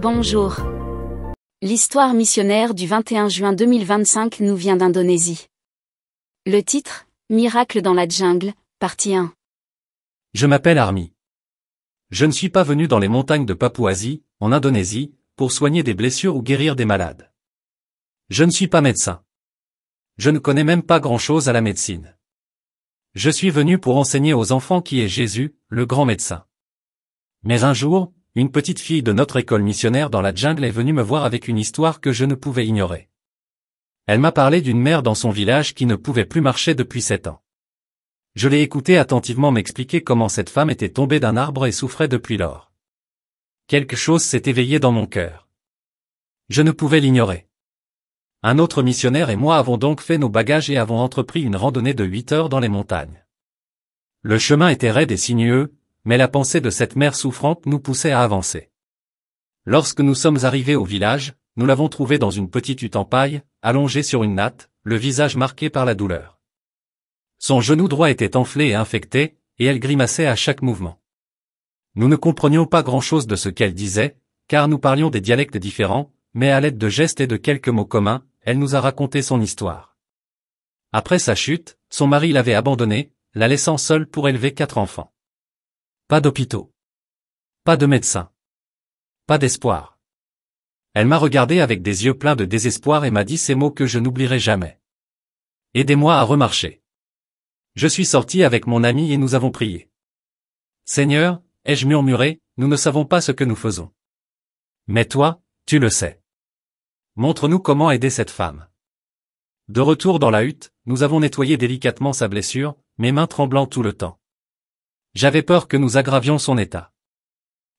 Bonjour. L'histoire missionnaire du 21 juin 2025 nous vient d'Indonésie. Le titre, Miracle dans la jungle, partie 1. Je m'appelle Army. Je ne suis pas venu dans les montagnes de Papouasie, en Indonésie, pour soigner des blessures ou guérir des malades. Je ne suis pas médecin. Je ne connais même pas grand-chose à la médecine. Je suis venu pour enseigner aux enfants qui est Jésus, le grand médecin. Mais un jour, une petite fille de notre école missionnaire dans la jungle est venue me voir avec une histoire que je ne pouvais ignorer. Elle m'a parlé d'une mère dans son village qui ne pouvait plus marcher depuis 7 ans. Je l'ai écoutée attentivement m'expliquer comment cette femme était tombée d'un arbre et souffrait depuis lors. Quelque chose s'est éveillé dans mon cœur. Je ne pouvais l'ignorer. Un autre missionnaire et moi avons donc fait nos bagages et avons entrepris une randonnée de 8 heures dans les montagnes. Le chemin était raide et sinueux, mais la pensée de cette mère souffrante nous poussait à avancer. Lorsque nous sommes arrivés au village, nous l'avons trouvée dans une petite hutte en paille, allongée sur une natte, le visage marqué par la douleur. Son genou droit était enflé et infecté, et elle grimaçait à chaque mouvement. Nous ne comprenions pas grand-chose de ce qu'elle disait, car nous parlions des dialectes différents, mais à l'aide de gestes et de quelques mots communs, elle nous a raconté son histoire. Après sa chute, son mari l'avait abandonnée, la laissant seule pour élever 4 enfants. Pas d'hôpitaux. Pas de médecins. Pas d'espoir. Elle m'a regardé avec des yeux pleins de désespoir et m'a dit ces mots que je n'oublierai jamais. Aidez-moi à remarcher. Je suis sorti avec mon ami et nous avons prié. Seigneur, ai-je murmuré, nous ne savons pas ce que nous faisons. Mais toi, tu le sais. Montre-nous comment aider cette femme. De retour dans la hutte, nous avons nettoyé délicatement sa blessure, mes mains tremblant tout le temps. J'avais peur que nous aggravions son état.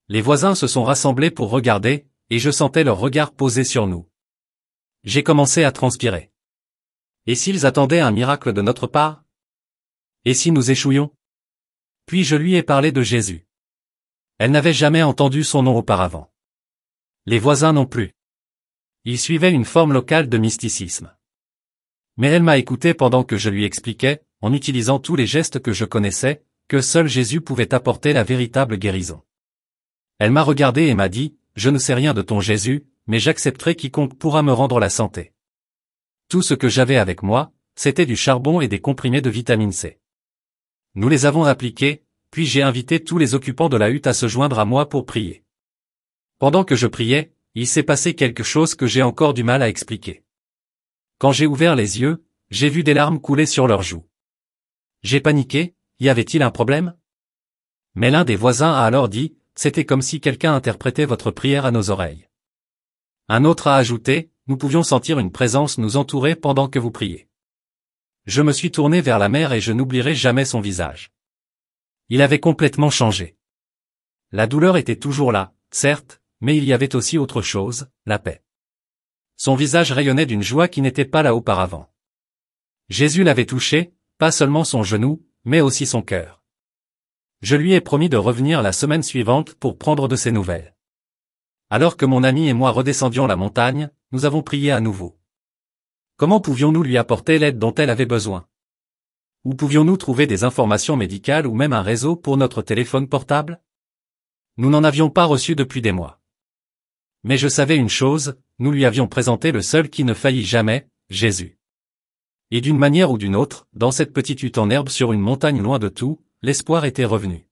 Les voisins se sont rassemblés pour regarder, et je sentais leur regard posé sur nous. J'ai commencé à transpirer. Et s'ils attendaient un miracle de notre part? Et si nous échouions? Puis je lui ai parlé de Jésus. Elle n'avait jamais entendu son nom auparavant. Les voisins non plus. Ils suivaient une forme locale de mysticisme. Mais elle m'a écouté pendant que je lui expliquais, en utilisant tous les gestes que je connaissais, que seul Jésus pouvait apporter la véritable guérison. Elle m'a regardé et m'a dit, « Je ne sais rien de ton Jésus, mais j'accepterai quiconque pourra me rendre la santé. » Tout ce que j'avais avec moi, c'était du charbon et des comprimés de vitamine C. Nous les avons appliqués, puis j'ai invité tous les occupants de la hutte à se joindre à moi pour prier. Pendant que je priais, il s'est passé quelque chose que j'ai encore du mal à expliquer. Quand j'ai ouvert les yeux, j'ai vu des larmes couler sur leurs joues. J'ai paniqué. Y avait-il un problème? Mais l'un des voisins a alors dit, c'était comme si quelqu'un interprétait votre prière à nos oreilles. Un autre a ajouté, nous pouvions sentir une présence nous entourer pendant que vous priez. Je me suis tourné vers la mère et je n'oublierai jamais son visage. Il avait complètement changé. La douleur était toujours là, certes, mais il y avait aussi autre chose, la paix. Son visage rayonnait d'une joie qui n'était pas là auparavant. Jésus l'avait touché, pas seulement son genou, mais aussi son cœur. Je lui ai promis de revenir la semaine suivante pour prendre de ses nouvelles. Alors que mon ami et moi redescendions la montagne, nous avons prié à nouveau. Comment pouvions-nous lui apporter l'aide dont elle avait besoin? Où pouvions-nous trouver des informations médicales ou même un réseau pour notre téléphone portable? Nous n'en avions pas reçu depuis des mois. Mais je savais une chose, nous lui avions présenté le seul qui ne faillit jamais, Jésus. Et d'une manière ou d'une autre, dans cette petite hutte en herbe sur une montagne loin de tout, l'espoir était revenu.